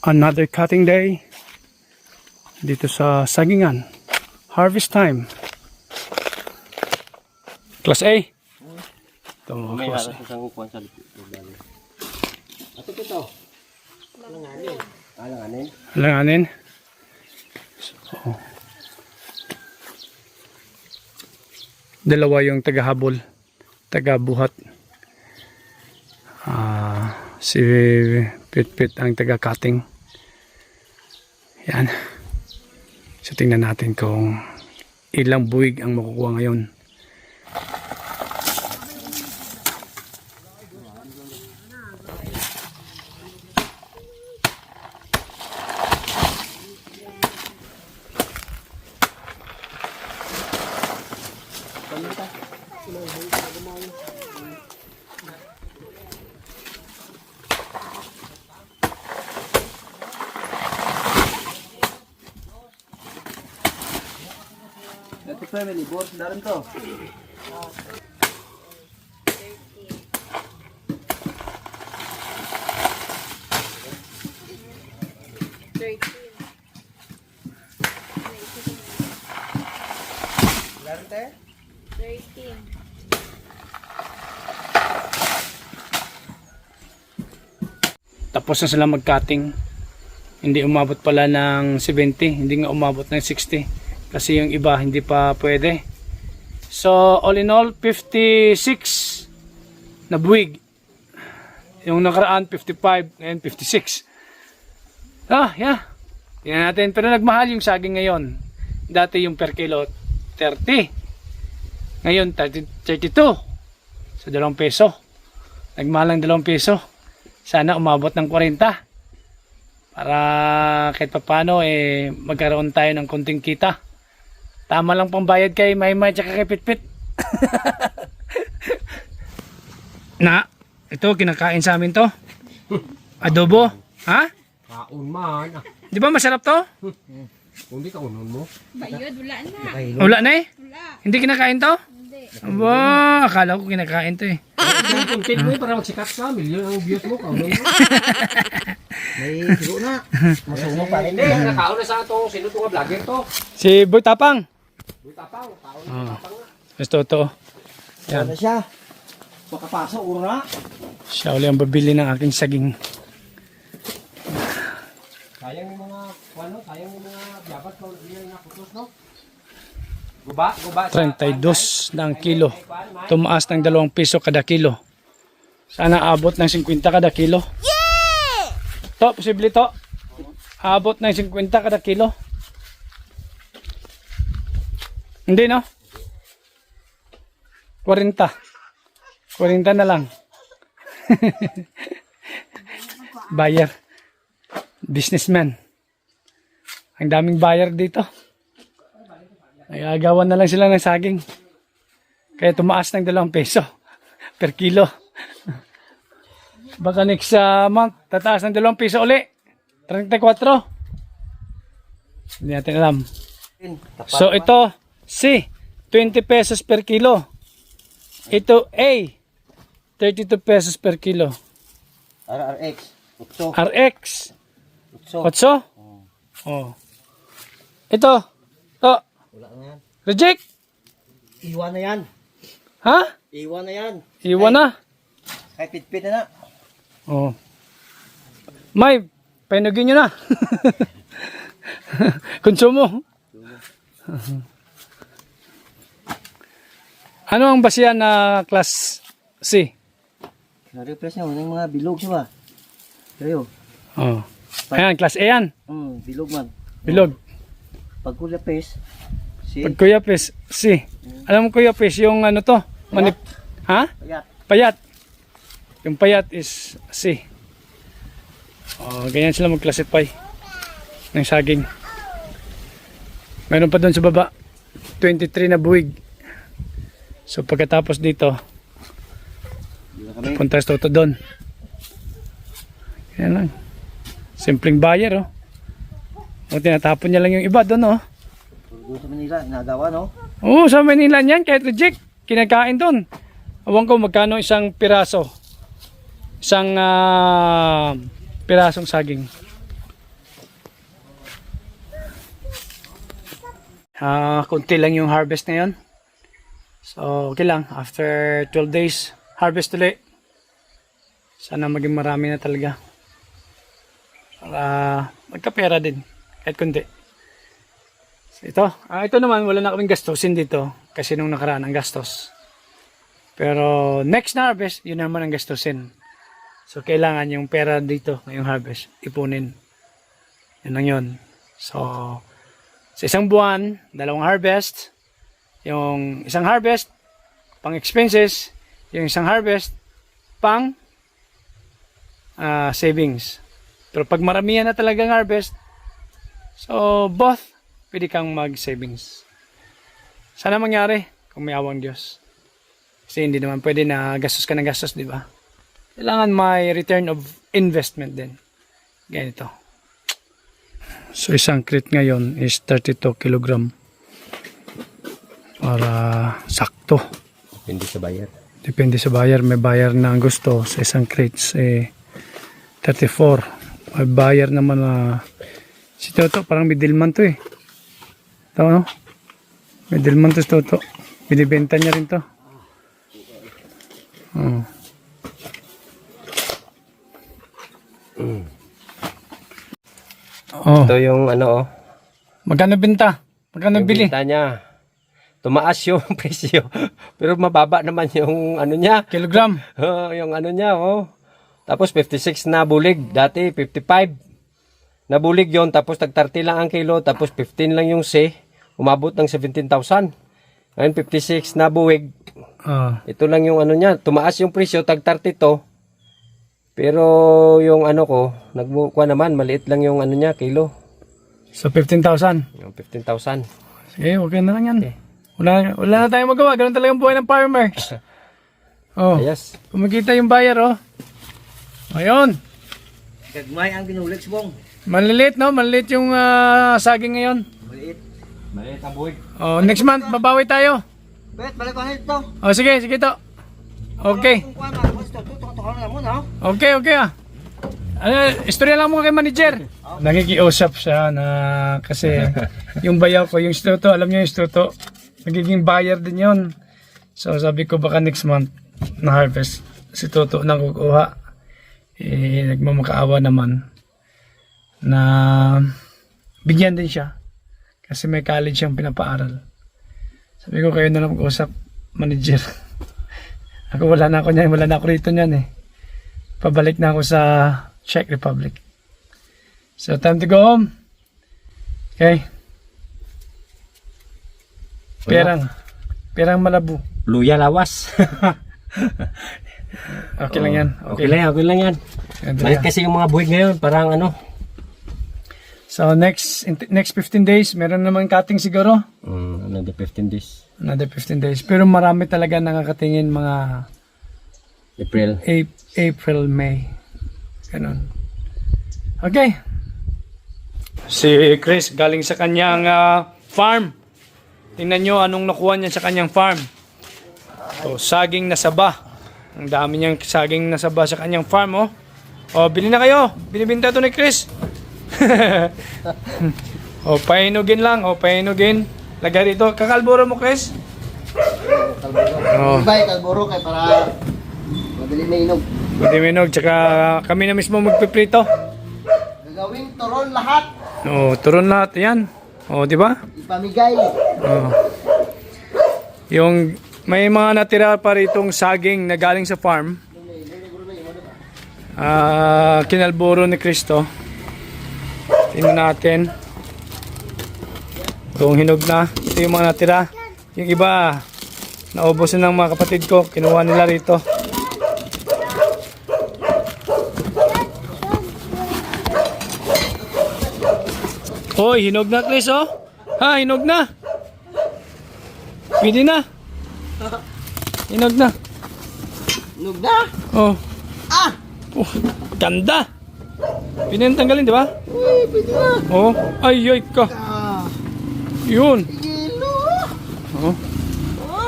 Another cutting day dito sa Sagingan. Harvest time. Class A. Ito mga May class A. haras sa kukuhan sa lupit. Ato ito. Alanganin. Alanganin. Alanganin. So, dalawa yung tagahabol, tagabuhat. Si Pit-Pit ang taga-cutting. Yan. So tingnan natin kung ilang buwig ang makukuha ngayon. Ito family, boss, daran to. Daran te? 13. Tapos na sila mag-cutting. Hindi umabot pala ng 70, hindi nga umabot ng 60. Kasi yung iba hindi pa pwede. So all in all 56 na buwig. Yung nakaraan 55, ngayon 56. Yeah. Tingnan natin, pero nagmahal yung saging ngayon. Dati yung per kilo 30. Ngayon 32. So 2 peso. Nagmahal ng 2 peso. Sana umabot ng 40. Para kahit paano magkaroon tayo ng konting kita. Tama lang pambayad kay Maymay at kay Pit-Pit. Na, ito kinakain sa amin to. Adobo. Ha? Kaon man. Di ba masarap to? Kung di kaunon mo. Bayod, wala na. Wala na eh? Wala. Hindi kinakain to? Hindi. Aba, akala ko kinakain to eh. Ang content mo para magsikat ka. Milyon ang views mo. Kaunon mo. May hiro na. Masumo pa rin. Hindi, nakaon na sa itong sino itong vlogger to. Si Boy Tapang. May tapang. Kaon na tapang na. Gusto to. Yan. Ano siya? Makapasok, uro na. Siya uli ang babili ng aking saging. Sayang yung mga, sayang yung mga biyabat ko, yung mga putos, no? Guba? 32 na ang kilo. Tumaas ng 2 piso kada kilo. Sana abot ng 50 kada kilo. Yeah! To, posible to. Abot ng 50 kada kilo. Hindi no? 40. 40 na lang. Buyer. Businessman. Ang daming buyer dito. Nagagawan na lang sila ng saging. Kaya tumaas ng 2 peso per kilo. Baka next month, tataas ng 2 piso uli. 34. Hindi natin alam. So ito, C, 20 pesos per kilo. Ito A, 32 pesos per kilo. RRX. RX, 8. Oh. Ito, to. Wala na yan. Reject. Iwan na yan. Ha? Iwan na yan. Iwan na. Kay Pit-Pit na na. Oh. May, painugin nyo na. Konsumo. Ano ang basihan na class C? Na-repress niya, yung mga bilog siya ba? Kayo. Oh. Ayan, class A yan. Bilog man. Bilog. Pag kulapis, si Pag Kuya Pes, C. Alam mo Kuya Pes, yung ano to? Manip. Ha? Payat. Payat. Yung payat is C. Oh, ganyan sila mag-classify ng saging. Meron pa doon sa baba. 23 na buwig. So pagkatapos dito, punta sa toto doon. Yan lang. Simpleng buyer oh. O tinatapon niya lang yung iba doon oh. Doon sa Manila, nagawa no? Oo, sa Manila niyan, kahit reject, kinakain doon. Awan ko magkano isang piraso. Isang pirasong saging. Kunti lang yung harvest ngayon. So, okay lang. After 12 days, harvest ulit. Sana maging marami na talaga. Para magkapera din. Kahit kunti. So, ito naman, wala na kaming gastusin dito. Kasi nung nakaraan ang gastos. Pero next na harvest, yun naman ang gastusin. So, kailangan yung pera dito ngayong harvest, ipunin. Yun lang yun. So, sa isang buwan, 2 harvest. Yung isang harvest, pang expenses. Yung isang harvest, pang savings. Pero pag maramihan na talagang harvest, so both, pwede kang mag-savings. Sana mangyari kung may awang Diyos. Kasi hindi naman pwede na gastos ka ng gastos, di ba? Kailangan may return of investment din. Ganito. So isang crate ngayon is 32 kilogram. Para sakto. Hindi sa bayar. Depende sa buyer. May buyer na ang gusto sa isang crates 34. May buyer naman na si Toto, parang middleman to eh. Ito no? Middleman to si Toto. Binibenta niya rin to. Oh. Ito yung ano Magkano benta? Magkano yung bili? benta niya. Tumaas yung presyo. Pero mababa naman yung ano niya. Kilogram. Yung ano niya, Tapos 56 na bulig. Dati 55. Nabulig yon, tapos tag-30 lang ang kilo, tapos 15 lang yung C. Umabot ng 17,000. Ngayon 56 na buwig. Ito lang yung ano niya. Tumaas yung presyo, tag-30 to. Pero yung ano ko, nagmukha naman, maliit lang yung ano niya, kilo. So 15,000. Yung 15,000. Sige, okay na lang yan. Wala na tayong magawa. Ganun talagang buhay ng farmers. Yes. Kumikita yung buyer, Ayun. Gagmay ang ginulik subong. Maliliit, no? Maliliit yung saging ngayon. Maliit. Maliit ang buwig. Next month, babawi tayo. Bet, balik ko na ito. Sige to. Okay. Kung kuha na, tukan na mo na. Okay. Istorya lang mo kay manager. Nakikiusap siya na kasi yung bayaw ko, yung Stuto, alam niyo yung Stuto, nagiging buyer din yon. So sabi ko baka next month na harvest si Toto nang kukuha. Nagmamakaawa naman na bigyan din siya kasi may college siyang pinapaaral. Sabi ko kayo na lang mag-usap, manager. Ako wala na ako rito niyan eh. Pabalik na ako sa Czech Republic. So time to go home. Okay. Perang Malabo. Luya lawas. Okay lang yan. Okay lang yan. Maliit kasi yung mga buwig ngayon, parang ano. So next 15 days, meron naman cutting siguro. Another 15 days. Another 15 days. Pero marami talaga nakakatingin mga April, May. Ganon. Okay. Si Chris galing sa kanyang farm. Tingnan nyo anong nakuha niya sa kanyang farm. So, saging na saba. Ang dami niyang saging na saba sa kanyang farm, bili na kayo. Binibinta to ni Chris. Pahinugin lang. Pahinugin. Lagay dito. Kakalburo mo, Chris? Ibay, kalburo kay para madali mainog. Madali mainog. Tsaka kami na mismo magpiprito. Gagawin turon lahat. Turon lahat. Yan. Di ba? Ipamigay. Yung may mga natira pa ritong saging na galing sa farm. Kinalburo ni Cristo. Tingnan natin kung hinog na. Ito yung mga natira. Yung iba naubos na ng mga kapatid ko. Kinuha nila rito. Hoy, hinog na Chris, hinog na. Pwede na. Hinog na. Hinog na? Ganda. Pwede na tanggalin, di ba? Pwede na. Ay ka. Yun.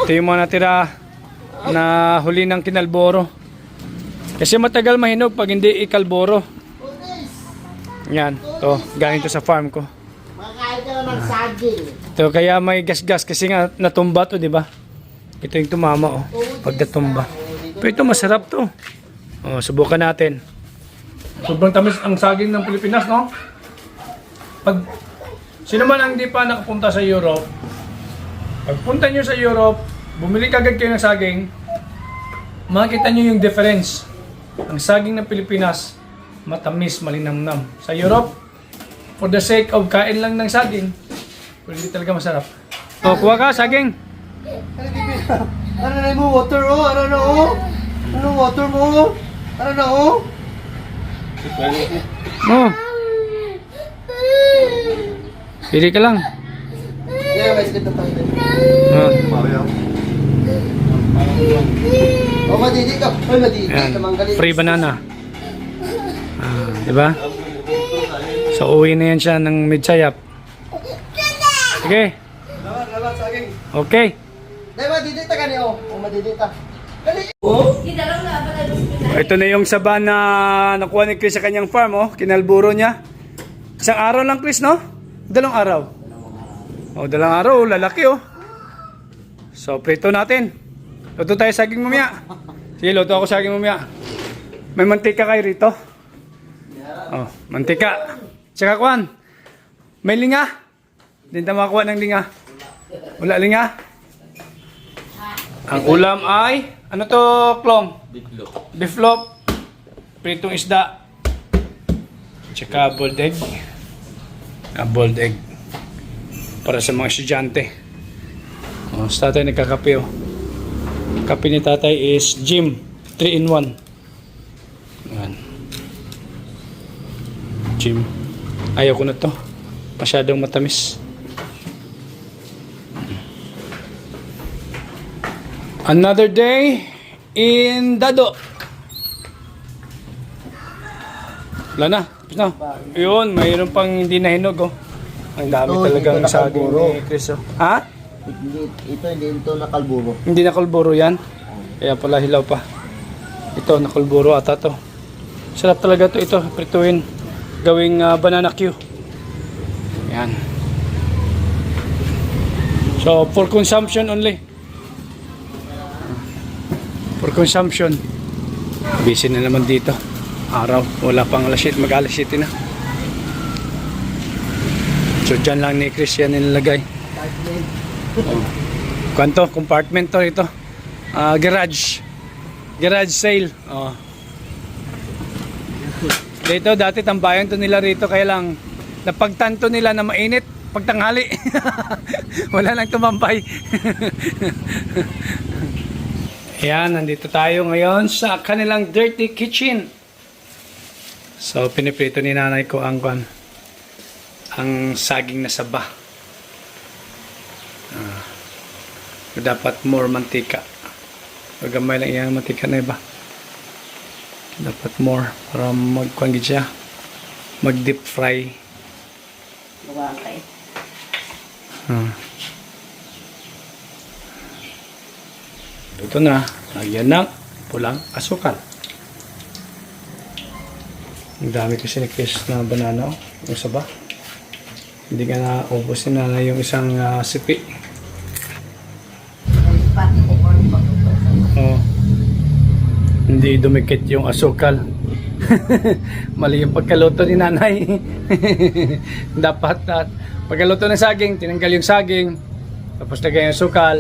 Ito yung mga natira na huli ng kinalboro. Kasi matagal mahinog pag hindi ikalboro. Yan. Galing to sa farm ko. Makain ka ng saging. Ito kaya may gas-gas kasi nga natumba to, di ba? Ito yung tumama, oh. Pag natumba. Pero ito masarap to. Oh, subukan natin. Sobrang tamis ang saging ng Pilipinas, no? Pag sino man ang hindi pa nakapunta sa Europe, pagpunta nyo sa Europe, bumili kagad kayo ng saging, makikita nyo yung difference. Ang saging ng Pilipinas, matamis, malinamnam. Sa Europe, for the sake of kain lang ng saging, hindi talaga masarap. O, kuha ka, saging. Ano na mo? Water oh? Ano na oh? Ano water mo? Ano na oh? Oh. Pili ka lang. Yeah, may skip na tayo. Oh, madidi ka. Ay, madidi. Ayan. Kamanggalit. Free banana. Di ba? So, uwi na yan siya ng Midsayap. Sige. Laban, saging. Okay. Dahil madidi ta ka niyo. Oh, madidi ta. Ito na yung saba na nakuha ni Chris sa kanyang farm, oh. Kinalburo niya. Isang araw lang, Chris, no? Dalawang araw. Oh, dalawang araw, lalaki, oh. So, prito natin. Luto tayo saging mamaya. Sige, luto ako saging mamaya. May mantika kayo rito. Oh, mantika. Tsaka kuwan. May linga. Hindi na makakuha ng linga. Wala linga. Ang ulam ay, ano to, Klong? Beef loaf. Pritong isda. Tsaka boiled egg. Boiled egg. Para sa mga estudyante. Oh, sa tatay nagkakape, oh. Kape ni tatay is Jim 3-in-1. Ayan. Jim. Ayaw ko na to. Masyadong matamis. Another day in Dado. Wala na. Tapos na. Yun, mayroon pang hindi nahinog, oh. Ang dami Ito, talagang hindi ko saging nakaburo. ni Chris, oh. Ha? Hindi ito nakalburo. Hindi nakulburo yan. Kaya pala hilaw pa. Ito, nakulburo ata to. Sarap talaga to ito. Prituin. Gawing banana Q. Yan. So, for consumption only. For consumption. Busy na naman dito. Araw. Wala pang alas 7. Mag-alas 7 na. So, dyan lang ni Chris yan nilalagay. Kanto, compartment to ito. Garage. Garage sale. Oh. Dito, dati tambayan to nila rito. Kaya lang, napagtanto nila na mainit pagtanghali. Wala lang tumambay. Ayan, nandito tayo ngayon sa kanilang dirty kitchen. So, piniprito ni nanay ko ang saging na saba. Dapat more mantika. Pagamay lang iyang mantika na iba. Dapat more para magkuangit siya. Mag deep fry. Ito na. Lagyan ng pulang asukal. Ang dami kasi ni Chris na banana. Yung saba. Hindi ka na ubusin na yung isang sipi. Oh. Hindi dumikit yung asukal. Mali yung pagkaluto ni nanay. Dapat pagkaluto ng saging, tinanggal yung saging, tapos lagay yung asukal.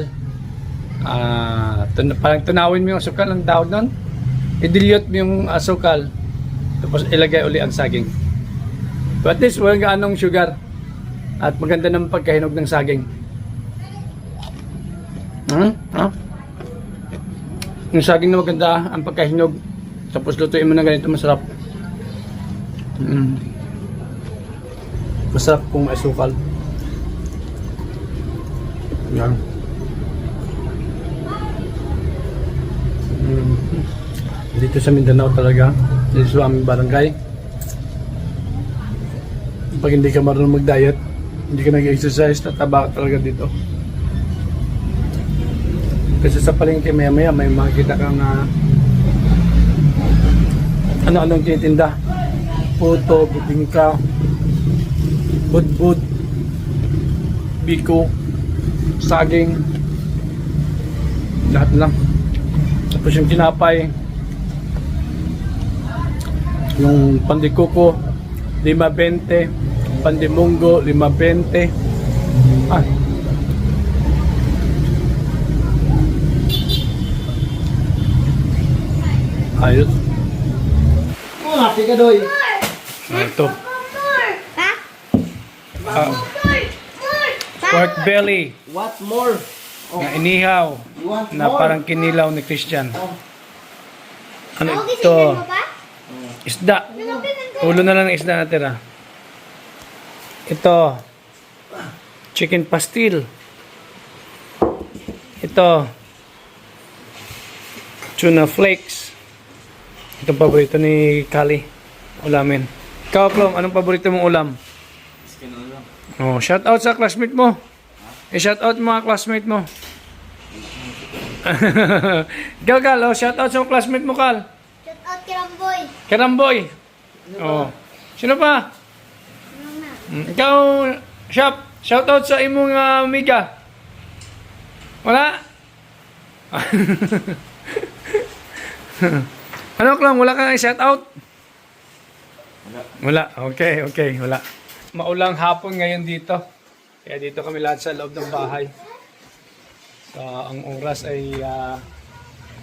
Parang tunawin mo yung asukal, ang tawag nun. I-dilute mo yung asukal, tapos ilagay uli ang saging. So at least walang gaanong sugar. At maganda ng pagkahinog ng saging. Yung saging na maganda ang pagkahinog, tapos lutuin mo na ganito, masarap. Masarap kung may asukal. Yan. Dito sa Mindanao talaga, dito sa aming barangay, pag hindi ka marunong mag-diet, hindi ka nag-exercise, tataba talaga dito. Kasi sa palengke maya-maya may makikita kang ano-anong tinitinda. Puto, bibingka, budbud, biko, saging, lahat lang. Tapos yung tinapay, yung pandikuko, 5.20, pandimunggo, 5.20. Ah. Ayos. Happy ka, Doy. Ito. Pork belly What more? na inihaw You want na more? parang kinilaw ni Christian. Ano ito? Isda. Ulo na lang ng isda natira. Ito. Chicken pastil. Ito. Tuna flakes. Ito paborito ni Kali. Ulamin. Ikaw, Plum, anong paborito mong ulam? Oh, shout out sa classmate mo. I-shout out mga classmate mo. Ikaw, Kal, oh, shout out sa classmate mo, Kal. Shout out Kiramboy. Karamboy. Oh. Sino pa? Ikaw, Shop, shout out sa imong amiga. Wala? Ano, Klong? Wala kang i-shout out? Wala. Okay, wala. Maulang hapon ngayon dito. Kaya dito kami lahat sa loob ng bahay. So, ang oras ay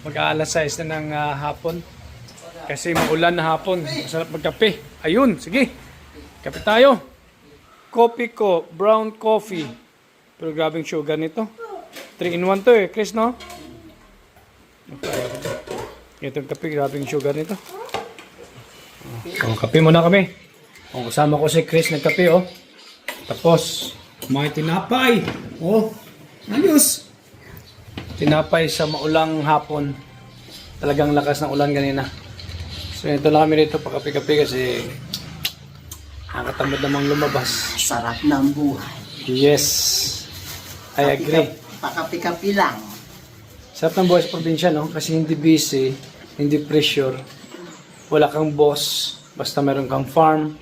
mag-aalas 6 na ng hapon. Kasi maulan na hapon. Masarap magkape. Ayun, sige. Kape tayo. Coffee ko, brown coffee. Pero grabing sugar nito. 3-in-1 to Chris, no? Itong kape, grabing sugar nito. Kape muna kami. Kasama ko si Chris nagkape, oh. Tapos, may tinapay. Oh, ayos. Tinapay sa maulang hapon. Talagang lakas ng ulan kanina. So, ito lang kami rito pakape-kape kasi nakakatamad namang lumabas. Sarap ng buhay. Yes. I agree. Pakapi-kapi lang. Sarap ng buhay sa probinsya, no? Kasi hindi busy, hindi pressure. Wala kang boss, basta meron kang farm.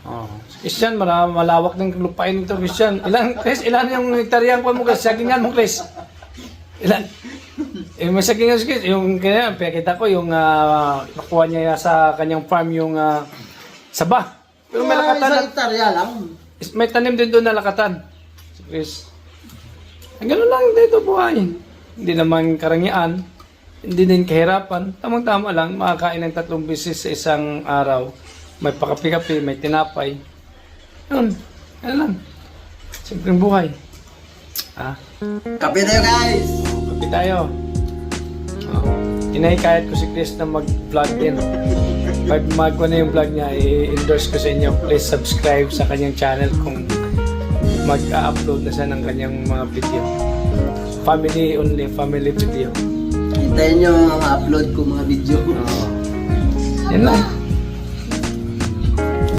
Oh. Christian, malawak ng lupain nito, Christian. Chris, ilan yung hektaryan mo, Chris? Sagingan mo, Chris. Ilan? May sagingan si Chris. Yung kanya, kita ko, yung nakuha niya sa kanyang farm yung saba. Pero may lakatan. Isang hektarya lang. May tanim din doon na lakatan. Si Chris. Ganun lang dito buhay. Hindi naman karangyaan. Hindi din kahirapan. Tamang-tama lang. Makakain ng 3 beses sa isang araw. May pakapi-kapi, may tinapay. Yun. Ano lang. Simpleng buhay. Kape tayo, guys! Kapi tayo. Inahikayat ko si Chris na mag-vlog din. Pag magwa na yung vlog niya, i-endorse ko sa inyo. Please subscribe sa kanyang channel kung mag-upload na siya ng kanyang mga video. Family only, family video. Hintayin nyo ang upload ko mga video. Yan lang.